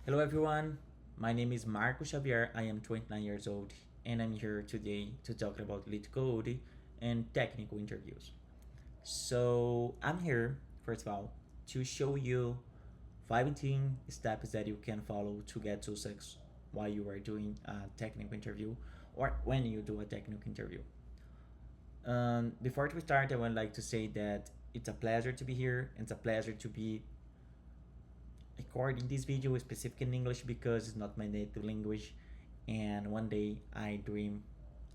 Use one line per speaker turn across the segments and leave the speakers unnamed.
Hello everyone, my name is Marco Xavier. I am 29 years old and I'm here today to talk about LeetCode and technical interviews. So I'm here, first of all, to show you 15 steps that you can follow to get success while you are doing a technical interview or when you do a technical interview. Before we start, I would like to say that it's a pleasure to be here. It's a pleasure to be recording this video specific in English because it's not my native language, and one day I dream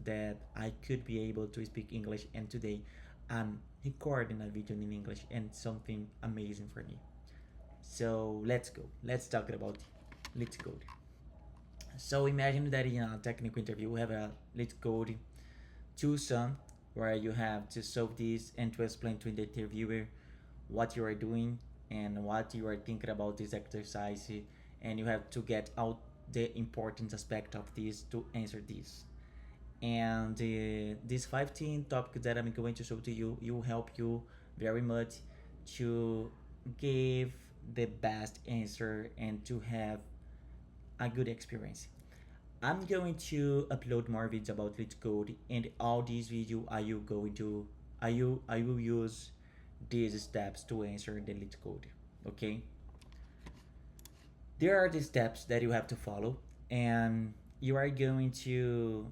that I could be able to speak English, and today I'm recording a video in English and something amazing for me. So let's go. Let's talk about LeetCode. So imagine that in a technical interview we have a LeetCode two-sum where you have to solve this and to explain to the interviewer what you are doing and what you are thinking about this exercise, and you have to get out the important aspect of this to answer this. And these 15 topics that I'm going to show to you will help you very much to give the best answer and to have a good experience. I'm going to upload more videos about LeetCode, and all these videos I will use these steps to answer the LeetCode. Okay, there are the steps that you have to follow, and you are going to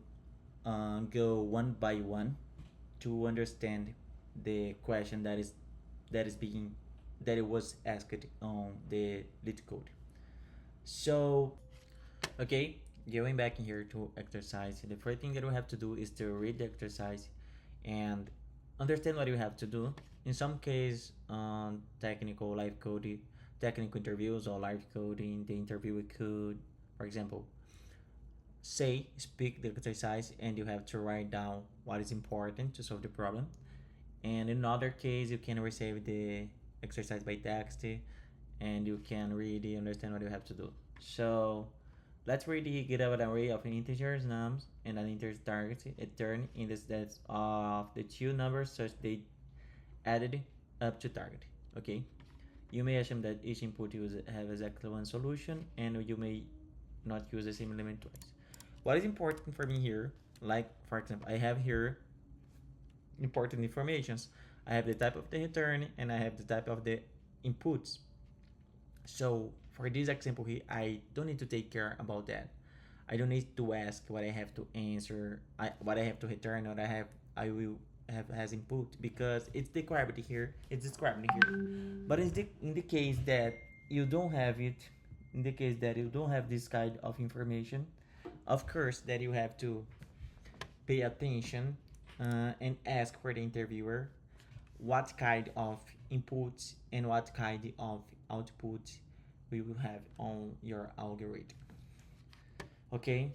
go one by one to understand the question that it was asked on the LeetCode. So okay, going back in here to exercise, the first thing that we have to do is to read the exercise and understand what you have to do. In some case, technical live coding, technical interviews or live coding, the interviewer could, for example, speak the exercise, and you have to write down what is important to solve the problem. And in other case, you can receive the exercise by text, and you can really understand what you have to do. So let's really get an array of integers, nums, and an integer target, a turn in the sets of the two numbers such they added up to target. Okay, you may assume that each input have exactly one solution, and you may not use the same element twice. What is important for me here, like for example, I have here important informations. I have the type of the return and I have the type of the inputs. So for this example here, I don't need to take care about that. I don't need to ask what I have to answer, what I have to return, what I will have as input, because it's described here. It's described here. But in the case that you don't have it, in the case that you don't have this kind of information, of course that you have to pay attention and ask for the interviewer what kind of inputs and what kind of output we will have on your algorithm. Okay,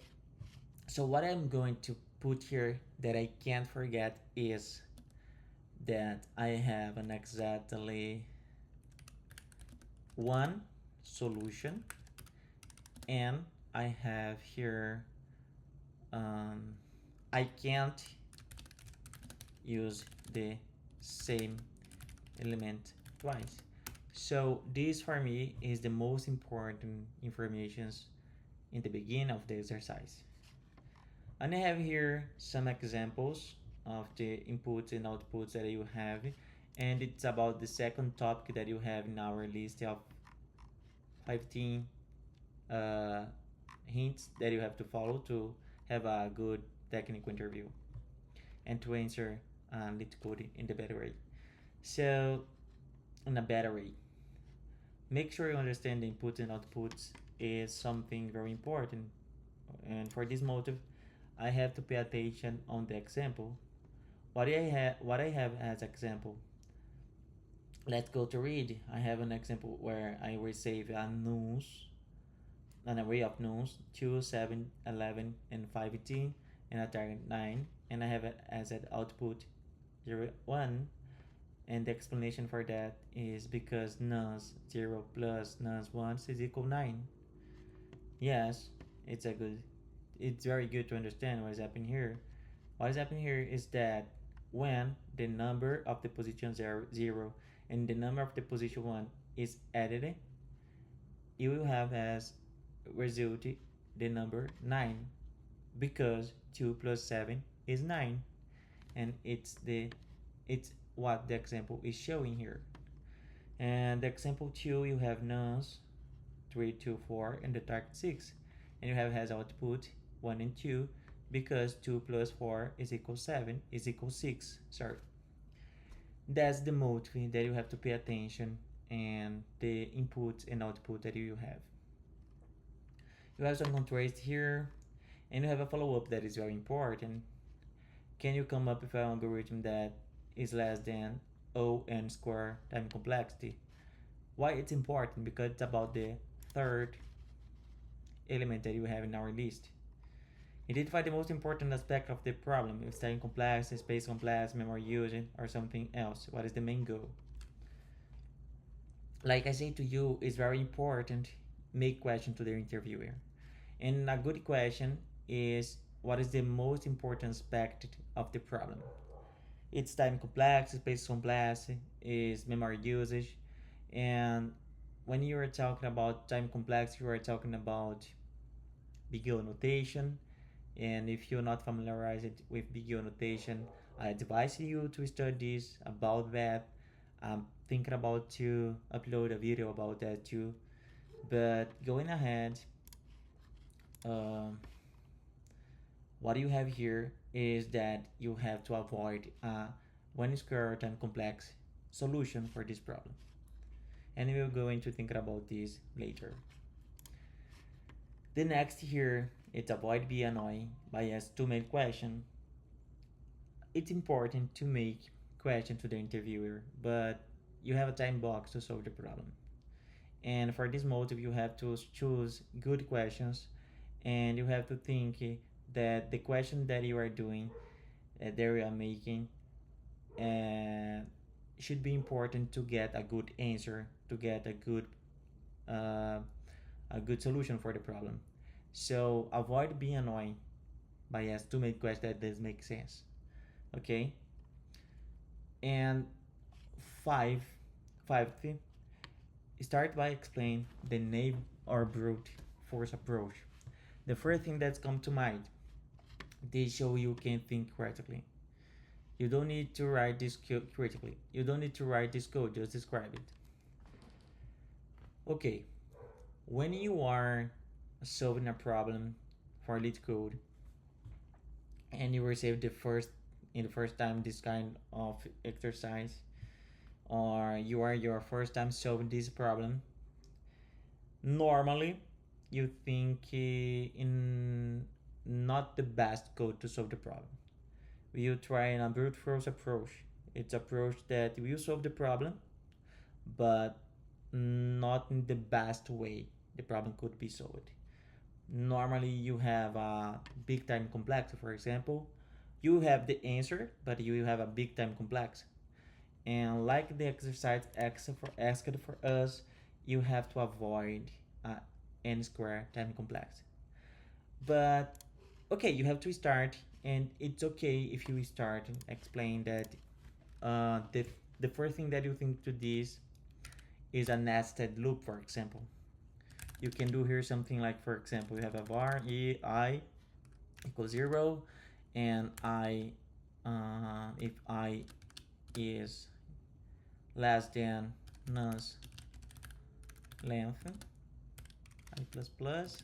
so what I'm going to put here that I can't forget is that I have an exactly one solution, and I have here I can't use the same element twice. So this for me is the most important informations in the beginning of the exercise. And I have here some examples of the inputs and outputs that you have, and it's about the second topic that you have in our list of 15 uh, hints that you have to follow to have a good technical interview and to answer LeetCode in the better way. So, in a better way, make sure you understand the inputs and outputs is something very important. And for this motive, I have to pay attention on the example. What I have as example. Let's go to read. I have an example where I receive a news, an array of news 2, 7, 11, and 15, and a target 9, and I have it as an output 0, 1, and the explanation for that is because nums 0 plus nums 1 is equal 9. Yes, it's very good to understand what is happening here. What is happening here is that when the number of the position 0 and the number of the position 1 is added, you will have as result the number 9, because 2 plus 7 is 9, and it's what the example is showing here. And the example 2, you have nums 3, 2, 4, and the target 6, and you have as output 1 and 2, because 2 plus 4 is equal 7 is equal 6. Sorry. That's the motive that you have to pay attention, and the input and output that you have. You have some contrast here, and you have a follow-up that is very important. Can you come up with an algorithm that is less than O(n) squared times complexity? Why it's important? Because it's about the third element that you have in our list. Identify the most important aspect of the problem. If it's time complex, space complex, memory usage, or something else. What is the main goal? Like I say to you, it's very important. Make question to the interviewer. And a good question is, what is the most important aspect of the problem? It's time complex, space complex, is memory usage. And when you are talking about time complex, you are talking about big O notation. And if you're not familiarized with big O notation, I advise you to study this about that. I'm thinking about to upload a video about that too. But going ahead, what you have here is that you have to avoid a 1 square time complex solution for this problem. And we're going to think about this later. The next here, it's avoid being annoying by ask too many questions. It's important to make questions to the interviewer, but you have a time box to solve the problem. And for this motive, you have to choose good questions, and you have to think that the question that you are doing, that you are making, should be important to get a good answer, to get a good solution for the problem. So avoid being annoying by asking too many questions that doesn't make sense. Okay. And fifth, start by explaining the naive or brute force approach. The first thing that's come to mind, they show you can think critically. You don't need to write this code critically. You don't need to write this code, just describe it. Okay, when you are solving a problem for LeetCode and you receive the first time this kind of exercise, or you are your first time solving this problem, normally you think in not the best code to solve the problem. You try a brute force approach. It's approach that will solve the problem, but not in the best way the problem could be solved. Normally you have a big time complex, for example. You have the answer, but you have a big time complex. And like the exercise asked for us, you have to avoid n squared time complex. But okay, you have to start, and it's okay if you start and explain that the first thing that you think to this is a nested loop, for example. You can do here something like, for example, you have a var I equals 0, and I if I is less than nums length I plus plus,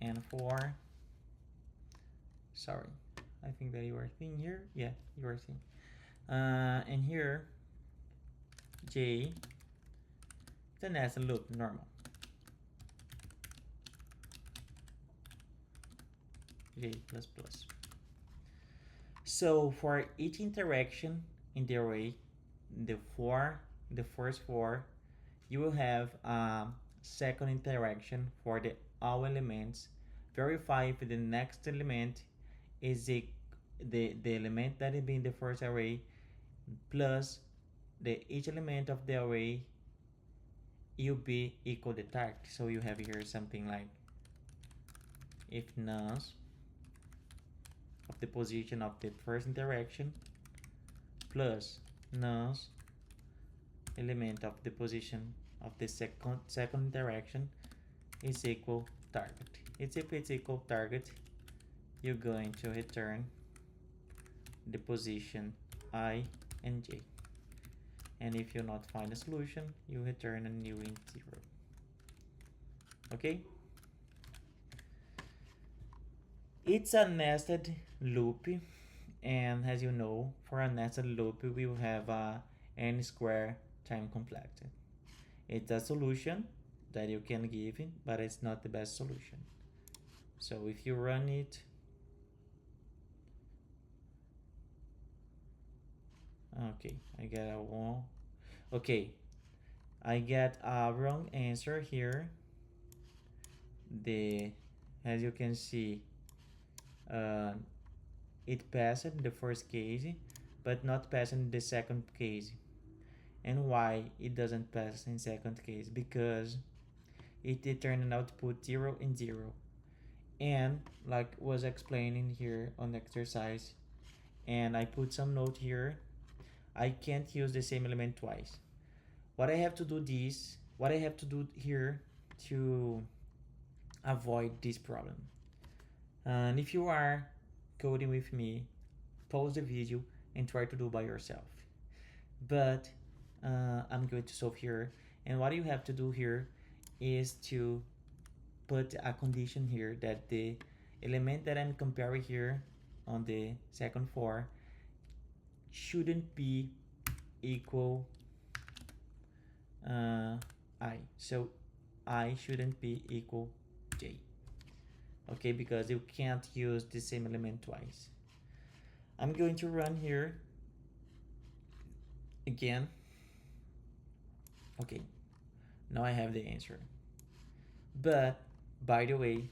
and for, sorry, I think that you are seeing here, yeah, you are seeing, and here j, the nested loop normal, j plus plus. So for each interaction in the array, the first 4, you will have a second interaction for the all elements. Verify if the next element is the element that is in the first array plus each element of the array will be equal to target. So you have here something like, if nums of the position of the first interaction plus nums element of the position of the second interaction is equal target. If it's equal target, you're going to return the position I and j. And if you not find a solution, you return a new int 0. Okay? It's a nested loop, and as you know, for a nested loop, we will have a n square time complexity. It's a solution that you can give, but it's not the best solution. So if you run it, okay, I get a wrong. Okay, I get a wrong answer here. As you can see, uh, it passed in the first case, but not passed in the second case. And why it doesn't pass in second case? Because it returned an output 0 and 0. And like was explaining here on the exercise, and I put some note here, I can't use the same element twice. What I have to do here to avoid this problem. And if you are coding with me, pause the video and try to do by yourself. But I'm going to solve here, and what you have to do here is to put a condition here that the element that I'm comparing here on the second for shouldn't be equal I. So I shouldn't be equal j. Okay, because you can't use the same element twice. I'm going to run here again. Okay, now I have the answer. But by the way,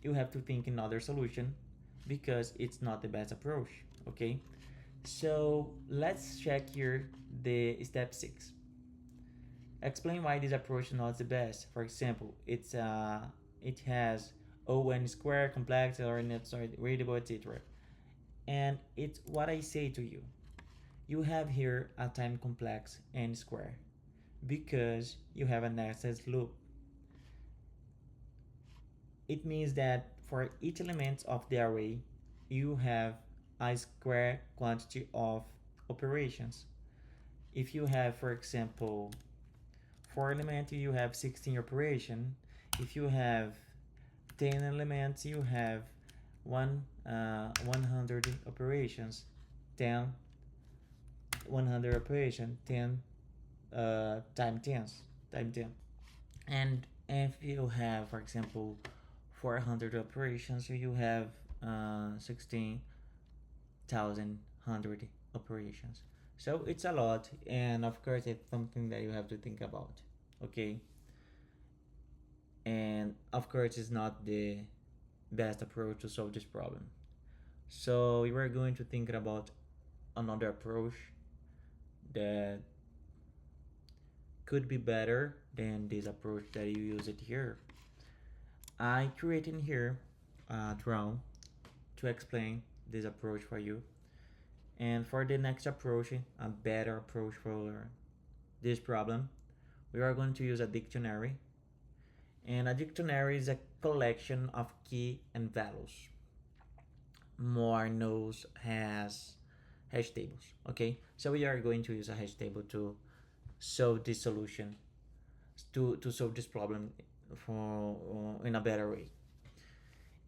you have to think another solution because it's not the best approach. Okay, so let's check here the step 6. Explain why this approach is not the best. For example, it has O(n) square complex or not sorry readable, etc. And it's what I say to you. You have here a time complex n square because you have a nested loop. It means that for each element of the array, you have a square quantity of operations. If you have, for example, 4 elements, you have 16 operations. If you have 10 elements, you have 100 operations. 10 100 operation 10 time 10. And if you have, for example, 400 operations, you have 16,000 operations. So it's a lot, and of course it's something that you have to think about. Okay, and of course it's not the best approach to solve this problem. So we are going to think about another approach that could be better than this approach that you use it here. I created here a drawing to explain this approach for you. And for the next approach, a better approach for this problem, we are going to use a dictionary. And a dictionary is a collection of key and values. More knows as hash tables. Okay, so we are going to use a hash table to solve this solution, to solve this problem for in a better way.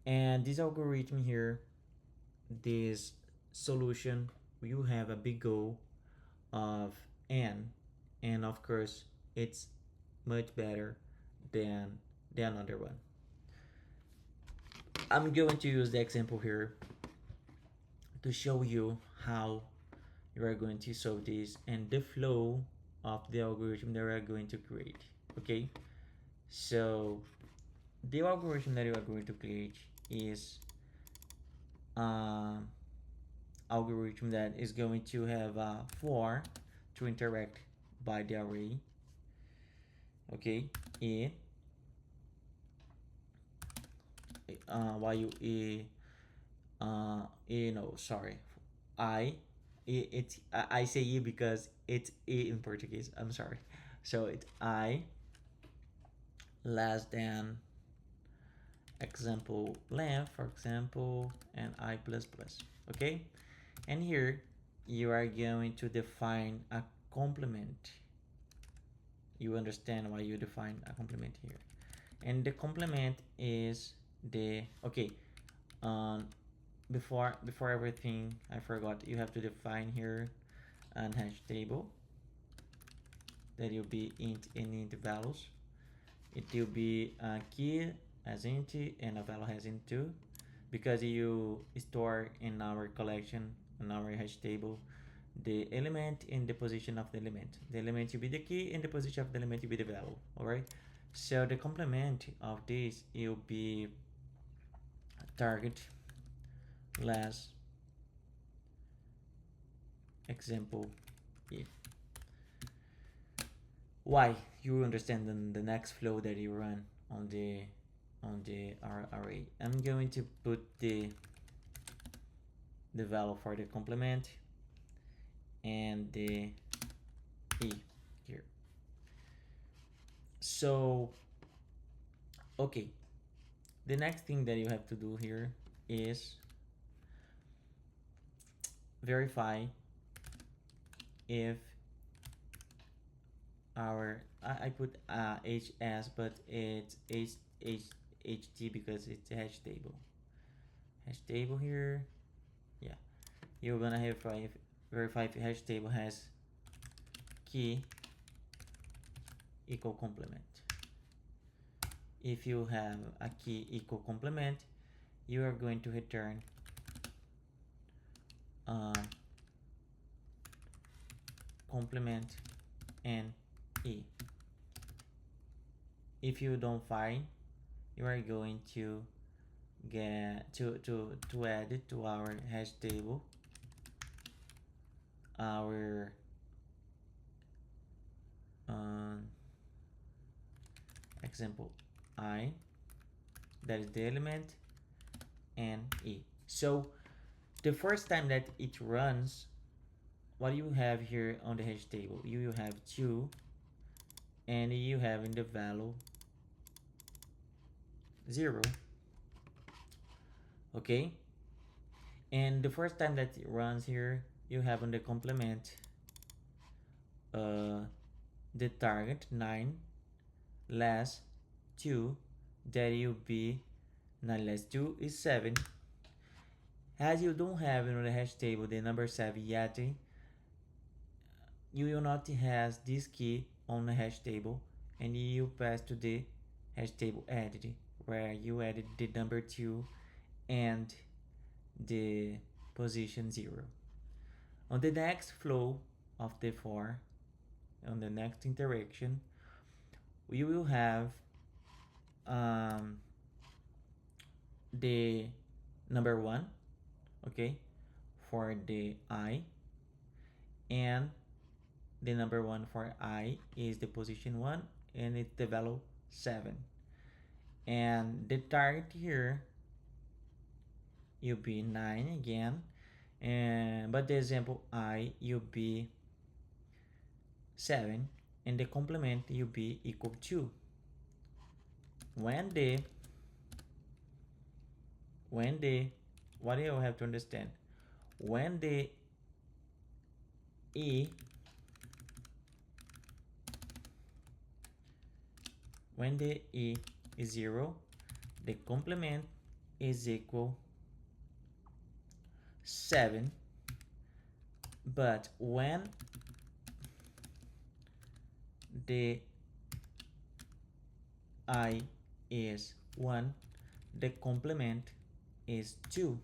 And this algorithm here, this solution, you have a big goal of n, and of course it's much better than the another one. I'm going to use the example here to show you how you are going to solve this and the flow of the algorithm that we are going to create. Okay, so the algorithm that you are going to create is algorithm that is going to have for to interact by the array. Okay, while you no, sorry, I say e because it's e in Portuguese. I'm sorry. So it's I less than example length, for example, and I++. Okay, and here you are going to define a complement. You understand why you define a complement here, and the complement is the okay. um before everything, I forgot, you have to define here an hash table that will be int and int values. It will be a key as int and a value as int too, because you store in our collection, in our hash table, the element in the position of the element. The element will be the key and the position of the element will be the value. Alright, so the complement of this will be target less example if. Why? You understand the next flow that you run on the array. I'm going to put the value for the complement and the e here. So okay, the next thing that you have to do here is verify if our I put HS, but it's HT because it's a hash table here. Yeah, you're gonna have verify if hash table has key equal complement. If you have a key equal complement, you are going to return complement and e. If you don't find, you are going to get to add it to our hash table our example I, that is the element, and e. So the first time that it runs, what you have here on the hash table, you have 2 and you have in the value 0. Okay, and the first time that it runs here, you have on the complement the target 9 less 2, that will be 9 less 2 is 7. As you don't have in the hash table the number 7 yet, you will not have this key on the hash table, and you pass to the hash table edit, where you added the number 2 and the position 0. On the next flow of the for, on the next interaction, we will have the number 1, okay, for the I, and the number 1 for I is the position 1 and it's the value 7, and the target here will be 9 again, and but the example I will be 7 and the complement will be equal to when the what do you have to understand, when the e is 0, the complement is equal 7, but when the I is 1, the complement is 2.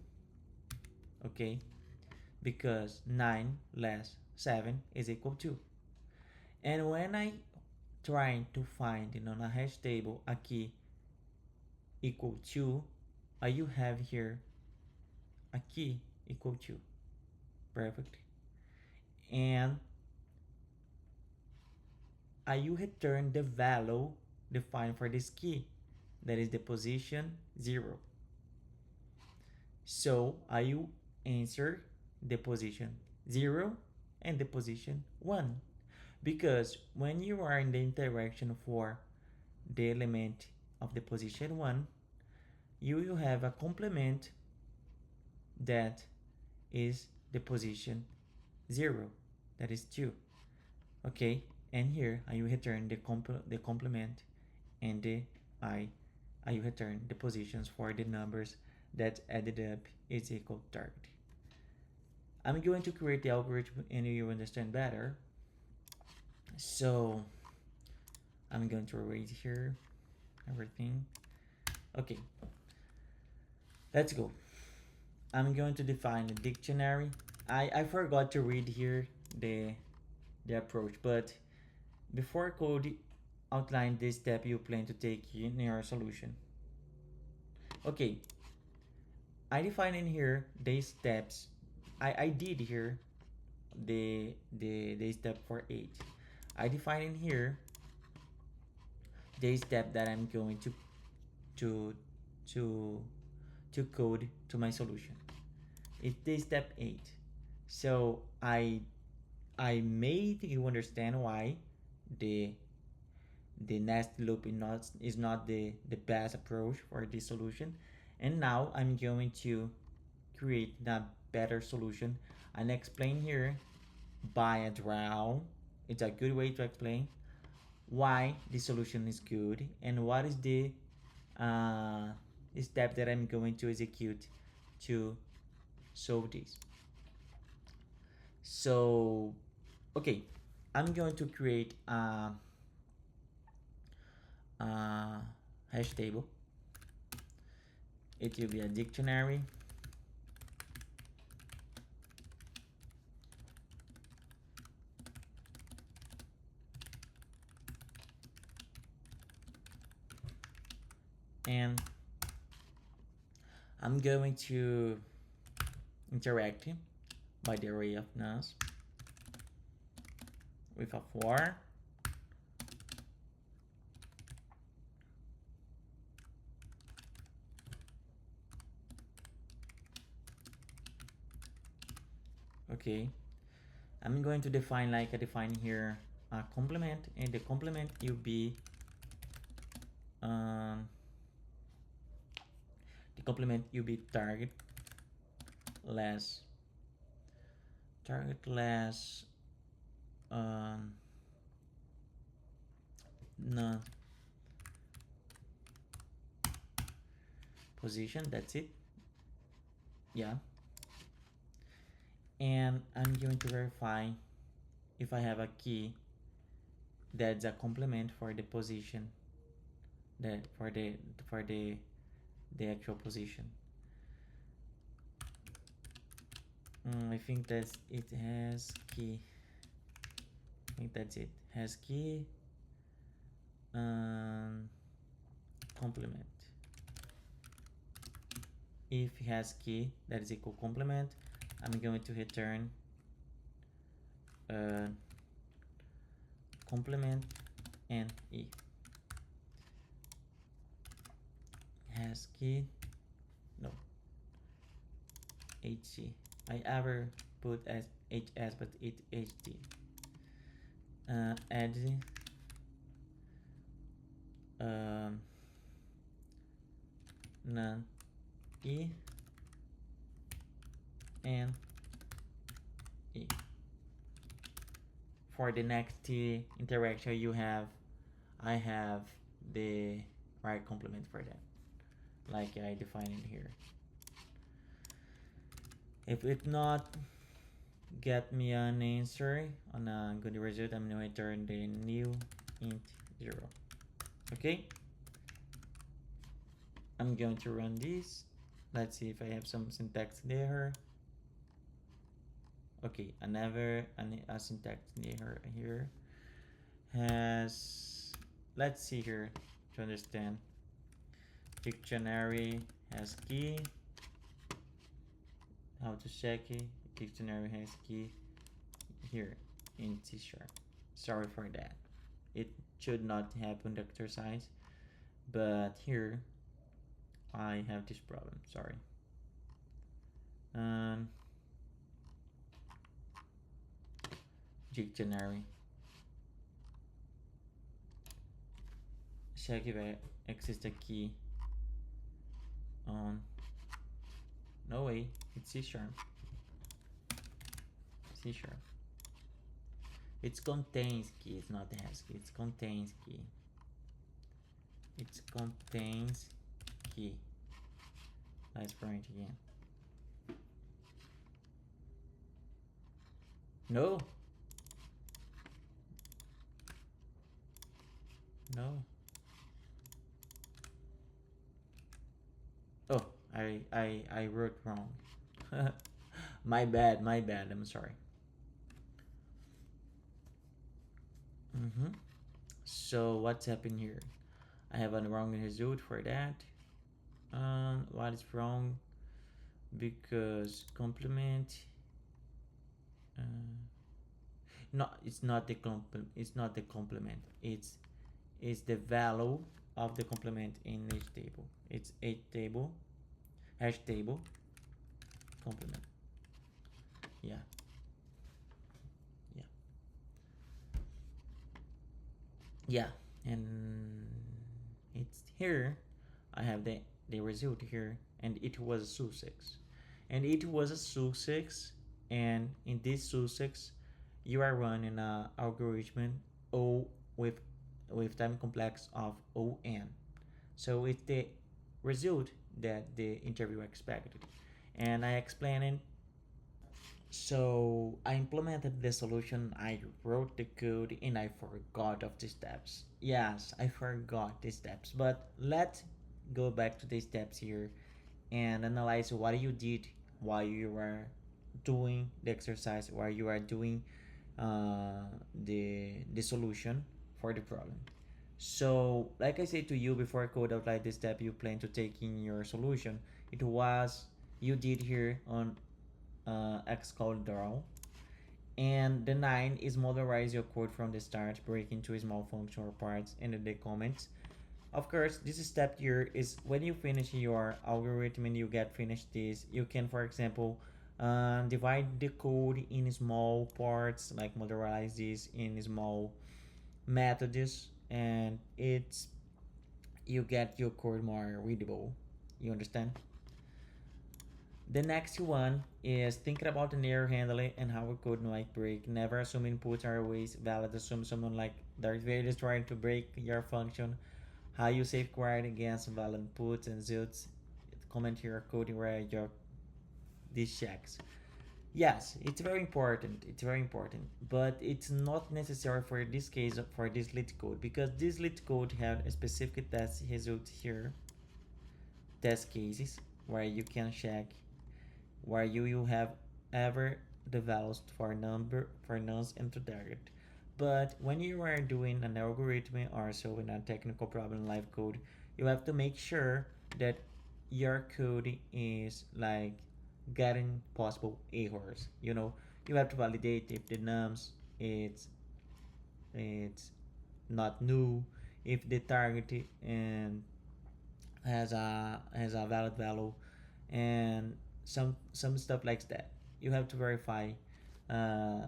Okay, because 9 less 7 is equal to. And when I trying to find in a hash table a key equal to, you have here a key equal to. Perfect. And you return the value defined for this key, that is the position 0. So you answer the position 0 and the position 1, because when you are in the interaction for the element of the position 1, you will have a complement that is the position 0, that is 2. Okay, and here I will return the complement, and I will return the positions for the numbers that added up is equal to target. I'm going to create the algorithm and you understand better. So I'm going to erase here everything. Okay, let's go. I'm going to define a dictionary. I forgot to read here the approach, but before code, outline this step you plan to take in your solution. Okay, I define in here the steps. I did here the step for 8. I define in here the step that I'm going to to to code to my solution. It's the step 8. So I made you understand why the nested loop is not the best approach for this solution, and now I'm going to create a better solution and explain here by a draw. It's a good way to explain why the solution is good and what is the step that I'm going to execute to solve this. So okay, I'm going to create a hash table. It will be a dictionary. And I'm going to interact by the array of nonce with a for. Okay, I'm going to define, like I define here, a complement, and the complement will be target less none position. That's it. Yeah, and I'm going to verify if I have a key that's a complement for the position, that for the actual position. I think that's it. Has key. I think that's it. Has key complement. If it has key that is equal complement, I'm going to return complement and if has key, no, HC. I ever put as HS, but it HD. Add none E and E. For the next interaction you have, I have the right complement for that, like I define it here. If it not get me an answer on a good result, I'm going to return the new int 0. Okay, I'm going to run this. Let's see if I have some syntax error. Okay, a syntax error here. Has, let's see here to understand. Dictionary has key. How to check it? Dictionary has key here in C#. Sorry for that. It should not happen the exercise, but here I have this problem. Sorry. Dictionary. check if it exists a key on. No way, it's C sharp. C sharp. It contains key, it's not has key, it contains key. It contains key. Let's print again. No. No. Oh, I wrote wrong. My bad, I'm sorry. So what's happened here? I have a wrong result for that. What is wrong? Because complement. No, it's not the complement. It's not the complement. It's the value of the complement in each table. It's a table, hash table, complement. Yeah. Yeah, and it's here. I have the result here, and it was a success, and it was a success. And in this success, you are running a algorithm O with time complex of ON. So it's the result that the interviewer expected, and I explained it. So I implemented the solution, I wrote the code, and I forgot of the steps. Yes, I forgot the steps, but let's go back to the steps here and analyze what you did while you were doing the exercise, while you are doing the solution for the problem. So like I said to you before, I code outline the step you plan to take in your solution, it was you did here on X called draw. And the 9 is modularize your code from the start, break into small functional parts and the comments. Of course, this step here is when you finish your algorithm and you get finished this, you can, for example, divide the code in small parts, like modularize this in small methods, and it's you get your code more readable. You understand? The next one is thinking about an error handling and how a code might break. Never assume inputs are always valid. Assume someone like Darth Vader is trying to break your function. How you safeguard against valid inputs and zoots. Comment your code where your these checks. Yes, it's very important. It's very important, but it's not necessary for this case for this LeetCode because this LeetCode have a specific test result here. Test cases where you can check where you have ever the values for number for nonce and to target. But when you are doing an algorithm or so in a technical problem live code, you have to make sure that your code is like getting possible errors. You have to validate if the nums it's not new, if the target and has a valid value, and some stuff like that. You have to verify uh,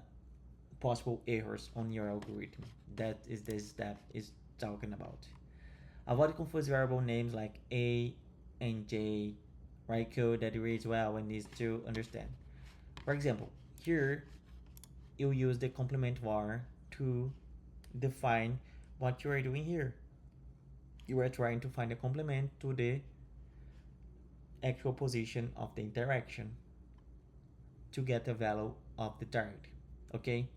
possible errors on your algorithm. That is the step is talking about. Avoid confused variable names like A and J. Write code that reads well and needs to understand. For example, here you use the complement var to define what you are doing here. You are trying to find a complement to the actual position of the interaction to get the value of the target. Okay,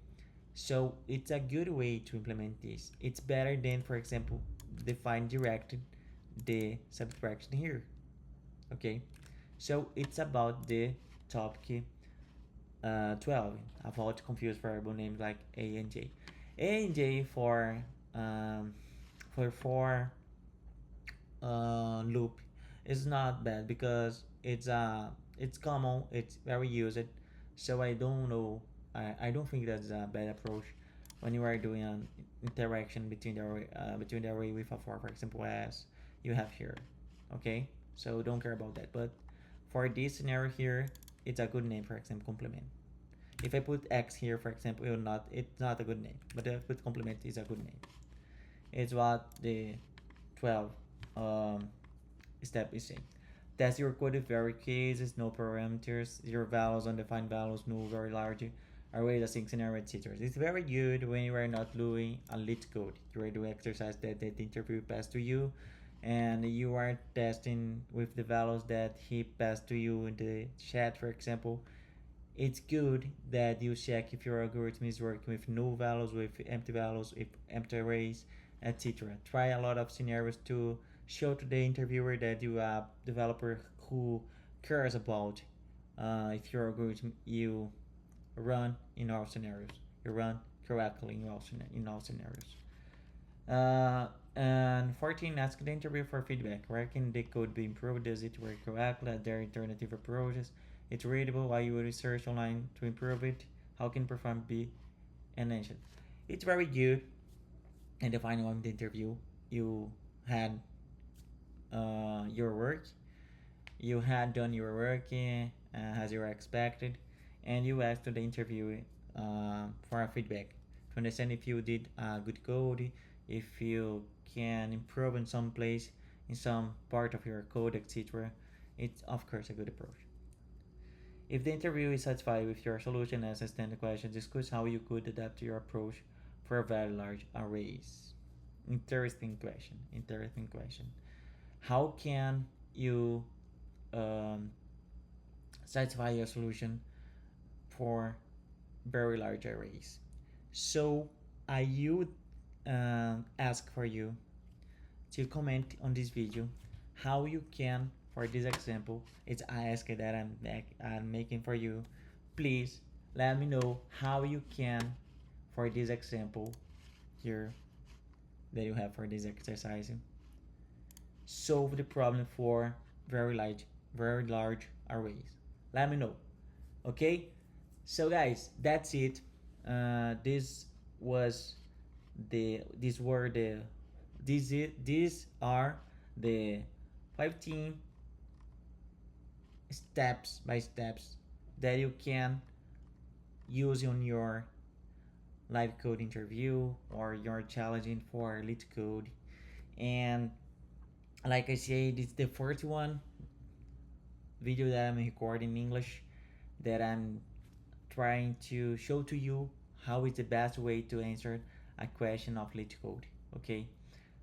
so it's a good way to implement this. It's better than, for example, define directed the subtraction here. Okay, so it's about the topic 12. Avoid confused variable names like A and J. A and J for loop is not bad because it's common, it's very used, so I don't know, I don't think that's a bad approach when you are doing an interaction between the array with a for example, as you have here. Okay, so don't care about that, but for this scenario here, it's a good name. For example, complement. If I put X here, for example, it's not a good name, but if I put complement, it's a good name. It's what the 12 um, step is saying. Test your code with very cases, no parameters, zero values, undefined values, no very large arrays, async scenario, etc. It's very good when you are not doing a LeetCode. You are doing exercise that the interview passed to you, and you are testing with the values that he passed to you in the chat, for example. It's good that you check if your algorithm is working with null values, with empty values, with empty arrays, etc. Try a lot of scenarios to show to the interviewer that you are a developer who cares about if your algorithm you run in all scenarios. You run correctly in all scenarios. And 14, ask the interview for feedback. Where can the code be improved? Does it work correctly? Are there alternative approaches? It's readable. Why you research online to improve it? How can performance be enhanced? It's very good. And the final one, the interview, you had your work. You had done your work as you were expected, and you asked the interview for a feedback to understand if you did good code, if you can improve in some place, in some part of your code, etc. It's of course a good approach. If the interview is satisfied with your solution and understand the question, discuss how you could adapt your approach for very large arrays. Interesting question. Interesting question. How can you um, satisfy your solution for very large arrays? So I would ask for you to comment on this video how you can, for this example, it's I ask that I'm making for you. Please let me know how you can, for this example here that you have for this exercise, solve the problem for very large arrays. Let me know. Okay, so guys, that's it. This was the these were the these are the 15 steps by steps that you can use on your live code interview or you're challenging for LeetCode. And like I said, it's the first one video that I'm recording in English that I'm trying to show to you how is the best way to answer a question of LeetCode. Okay,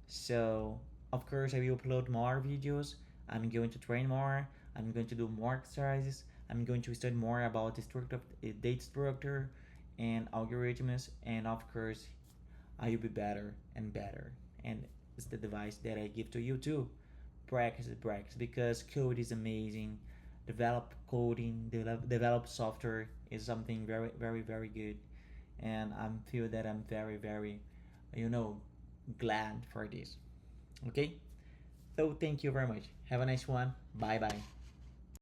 so of course I will upload more videos. I'm going to train more. I'm going to do more exercises. I'm going to study more about the structure, data structure, and algorithms. And of course, I will be better and better. And it's the advice that I give to you too. Practice, because code is amazing. Develop coding, develop software is something very good. And I feel that I'm very you know glad for this. Okay, so thank you very much. Have a nice one. Bye bye.